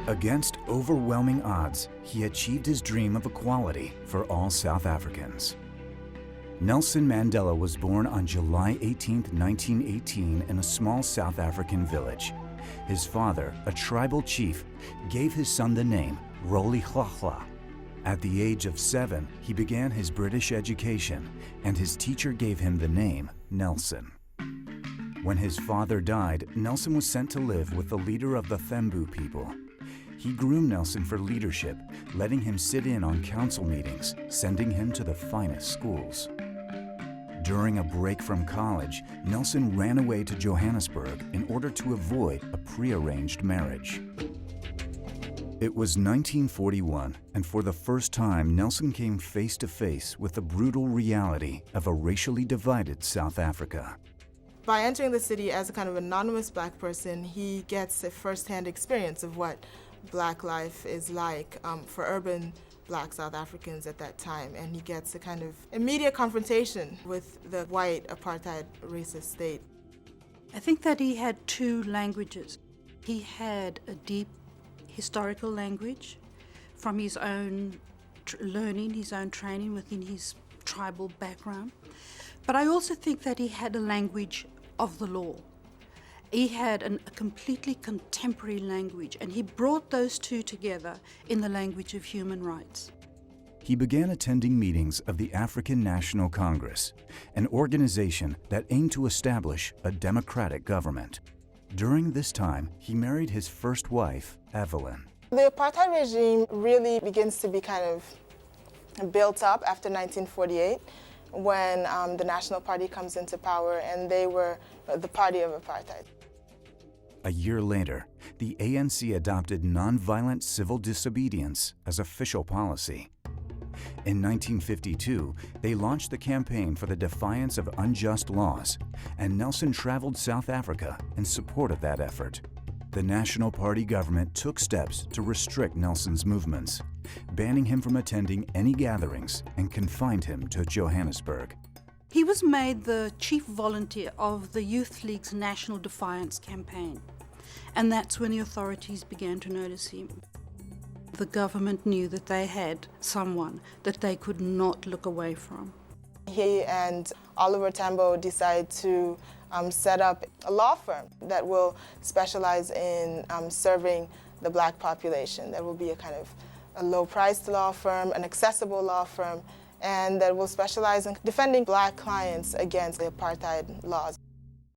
Against overwhelming odds, he achieved his dream of equality for all South Africans. Nelson Mandela was born on July 18, 1918, in a small South African village. His father, a tribal chief, gave his son the name Rolihlahla. At the age of 7, he began his British education, and his teacher gave him the name Nelson. When his father died, Nelson was sent to live with the leader of the Thembu people. He groomed Nelson for leadership, letting him sit in on council meetings, sending him to the finest schools. During a break from college, Nelson ran away to Johannesburg in order to avoid a prearranged marriage. It was 1941, and for the first time, Nelson came face to face with the brutal reality of a racially divided South Africa. By entering the city as a kind of anonymous black person, he gets a first-hand experience of what black life is like for urban black South Africans at that time, and he gets a kind of immediate confrontation with the white apartheid racist state. I think that he had two languages. He had a deep historical language from his own learning, his own training within his tribal background. But I also think that he had a language of the law. He had a completely contemporary language, and he brought those two together in the language of human rights. He began attending meetings of the African National Congress, an organization that aimed to establish a democratic government. During this time, he married his first wife, Evelyn. The apartheid regime really begins to be kind of built up after 1948. When the National Party comes into power, and they were the party of apartheid. A year later, the ANC adopted nonviolent civil disobedience as official policy. In 1952, they launched the campaign for the defiance of unjust laws, and Nelson traveled South Africa in support of that effort. The National Party government took steps to restrict Nelson's movements, banning him from attending any gatherings and confined him to Johannesburg. He was made the chief volunteer of the Youth League's National Defiance campaign, and that's when the authorities began to notice him. The government knew that they had someone that they could not look away from. He and Oliver Tambo decide to set up a law firm that will specialize in serving the black population. That will be a kind of a low-priced law firm, an accessible law firm, and that will specialize in defending black clients against the apartheid laws.